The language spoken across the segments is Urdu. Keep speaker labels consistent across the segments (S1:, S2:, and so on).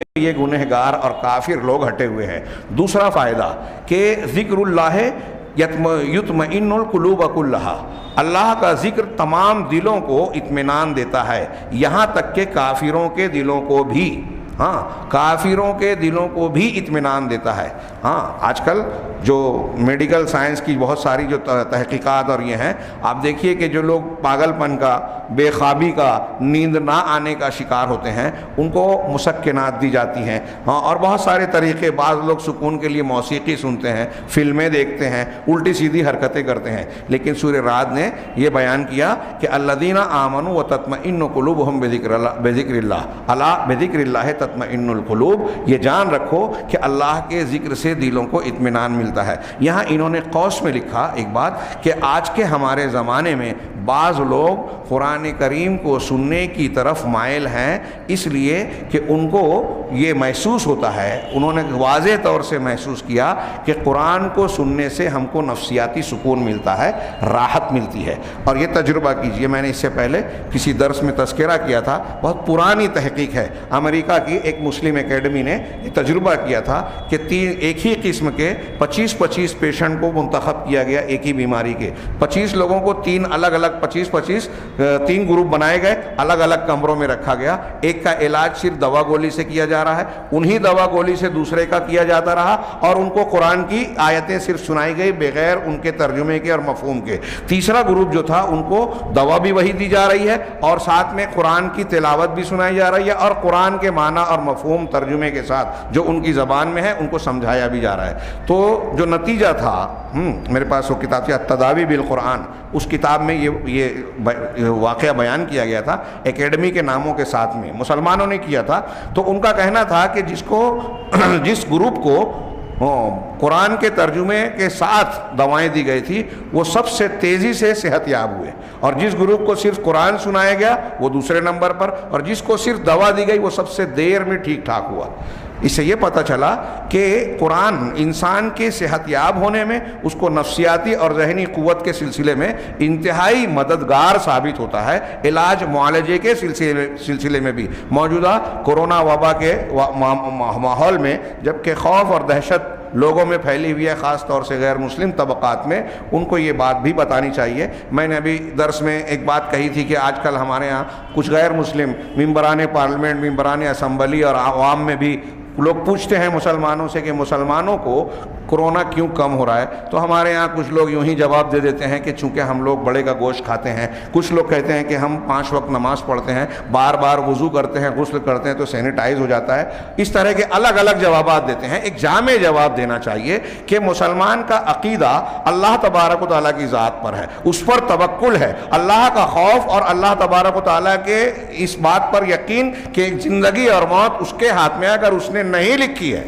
S1: یہ گنہگار اور کافر لوگ ہٹے ہوئے ہیں۔ دوسرا فائدہ کہ ذکر اللہ یطمئن القلوب کلھا، اللہ کا ذکر تمام دلوں کو اطمینان دیتا ہے، یہاں تک کہ کافروں کے دلوں کو بھی، کافروں کے دلوں کو بھی اطمینان دیتا ہے۔ آج کل جو میڈیکل سائنس کی بہت ساری جو تحقیقات اور یہ ہیں، آپ دیکھیے کہ جو لوگ پاگل پن کا، بے خوابی کا، نیند نہ آنے کا شکار ہوتے ہیں، ان کو مسکنات دی جاتی ہیں، اور بہت سارے طریقے، بعض لوگ سکون کے لیے موسیقی سنتے ہیں، فلمیں دیکھتے ہیں، الٹی سیدھی حرکتیں کرتے ہیں، لیکن سورہ رعد نے یہ بیان کیا کہ الذین آمنوا وتطمئن قلوبہم بذکر اللہ، الا بذکر اللہ تطمئن القلوب، یہ جان رکھو کہ اللہ کے ذکر سے دلوں کو اطمینان ملتا ہے۔ یہاں انہوں نے قوس میں لکھا ایک بات کہ آج کے ہمارے زمانے میں بعض لوگ قرآن کریم کو سننے کی طرف مائل ہیں، اس لیے کہ ان کو یہ محسوس ہوتا ہے، انہوں نے واضح طور سے محسوس کیا کہ قرآن کو سننے سے ہم کو نفسیاتی سکون ملتا ہے، راحت ملتی ہے۔ اور یہ تجربہ کیجئے، میں نے اس سے پہلے کسی درس میں تذکرہ کیا تھا، بہت پرانی تحقیق ہے، امریکہ کی ایک مسلم اکیڈمی نے یہ تجربہ کیا تھا کہ ایک ہی قسم کے 25 پیشنٹ کو منتخب کیا گیا، ایک ہی بیماری کے 25 لوگوں کو تین گروپ بنائے گئے، الگ الگ کمروں میں رکھا گیا، ایک کا علاج صرف دوا گولی سے کیا جا رہا ہے، انہی دوا گولی سے دوسرے کا کیا جاتا رہا، اور ان کو قرآن کی آیتیں صرف سنائی گئی بغیر ان کے ترجمے کے اور مفہوم کے۔ تیسرا گروپ جو تھا، ان کو دوا بھی وہی دی جا رہی ہے اور ساتھ میں قرآن کی تلاوت بھی سنائی جا رہی ہے، اور قرآن کے معنی اور مفہوم ترجمے کے ساتھ جو ان کی زبان میں ہے ان کو سمجھایا بھی جا رہا ہے۔ تو جو نتیجہ تھا، میرے پاس وہ کتاب تھی التداوی بالقرآن، اس کتاب میں یہ واقعہ بیان کیا گیا تھا اکیڈمی کے ناموں کے ساتھ میں، مسلمانوں نے کیا تھا۔ تو ان کا کہنا تھا کہ جس گروپ کو قرآن کے ترجمے کے ساتھ دوائیں دی گئی تھی، وہ سب سے تیزی سے صحت یاب ہوئے، اور جس گروپ کو صرف قرآن سنایا گیا وہ دوسرے نمبر پر، اور جس کو صرف دوا دی گئی وہ سب سے دیر میں ٹھیک ٹھاک ہوا۔ اس سے یہ پتہ چلا کہ قرآن انسان کے صحت یاب ہونے میں، اس کو نفسیاتی اور ذہنی قوت کے سلسلے میں انتہائی مددگار ثابت ہوتا ہے، علاج معالجے کے سلسلے میں بھی۔ موجودہ کورونا وبا کے ماحول میں جبکہ خوف اور دہشت لوگوں میں پھیلی ہوئی ہے، خاص طور سے غیر مسلم طبقات میں، ان کو یہ بات بھی بتانی چاہیے۔ میں نے ابھی درس میں ایک بات کہی تھی کہ آج کل ہمارے ہاں کچھ غیر مسلم ممبران پارلیمنٹ، ممبران اسمبلی اور عوام میں بھی لوگ پوچھتے ہیں مسلمانوں سے کہ مسلمانوں کو کرونا کیوں کم ہو رہا ہے، تو ہمارے ہاں کچھ لوگ یوں ہی جواب دے دیتے ہیں کہ چونکہ ہم لوگ بڑے کا گوشت کھاتے ہیں، کچھ لوگ کہتے ہیں کہ ہم 5 وقت نماز پڑھتے ہیں، بار بار وضو کرتے ہیں، غسل کرتے ہیں تو سینیٹائز ہو جاتا ہے۔ اس طرح کے الگ الگ جوابات دیتے ہیں۔ ایک جامع جواب دینا چاہیے کہ مسلمان کا عقیدہ اللہ تبارک و تعالیٰ کی ذات پر ہے، اس پر توکل ہے، اللہ کا خوف اور اللہ تبارک و تعالیٰ کے اس بات پر یقین کہ زندگی اور موت اس کے ہاتھ میں، اگر اس نے نہیں لکھی ہے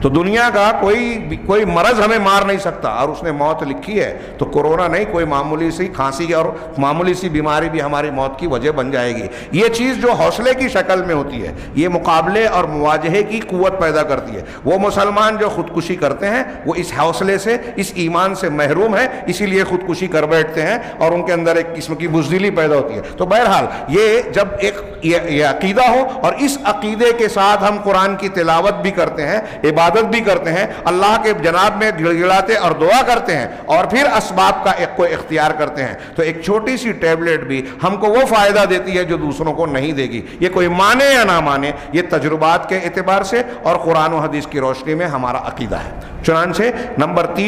S1: تو دنیا کا کوئی مرض ہمیں مار نہیں سکتا، اور اس نے موت لکھی ہے تو کورونا نہیں، کوئی معمولی سی کھانسی اور معمولی سی بیماری بھی ہماری موت کی وجہ بن جائے گی۔ یہ چیز جو حوصلے کی شکل میں ہوتی ہے، یہ مقابلے اور مواجہے کی قوت پیدا کرتی ہے۔ وہ مسلمان جو خودکشی کرتے ہیں وہ اس حوصلے سے، اس ایمان سے محروم ہیں، اسی لیے خودکشی کر بیٹھتے ہیں اور ان کے اندر ایک قسم کی بزدلی پیدا ہوتی ہے۔ تو بہرحال یہ جب یہ عقیدہ ہو اور اس عقیدے کے ساتھ ہم قرآن کی تلاوت بھی کرتے ہیں، عبادت بھی کرتے ہیں، اللہ کے جناب میں گڑ گڑاتے اور دعا کرتے ہیں، اور پھر اسباب کا کو اختیار کرتے ہیں، تو ایک چھوٹی سی ٹیبلٹ بھی ہم کو وہ فائدہ دیتی ہے جو دوسروں کو نہیں دے گی۔ یہ کوئی مانے یا نہ مانے، یہ تجربات کے اعتبار سے اور قرآن و حدیث کی روشنی میں ہمارا عقیدہ ہے۔ چنانچہ نمبر 3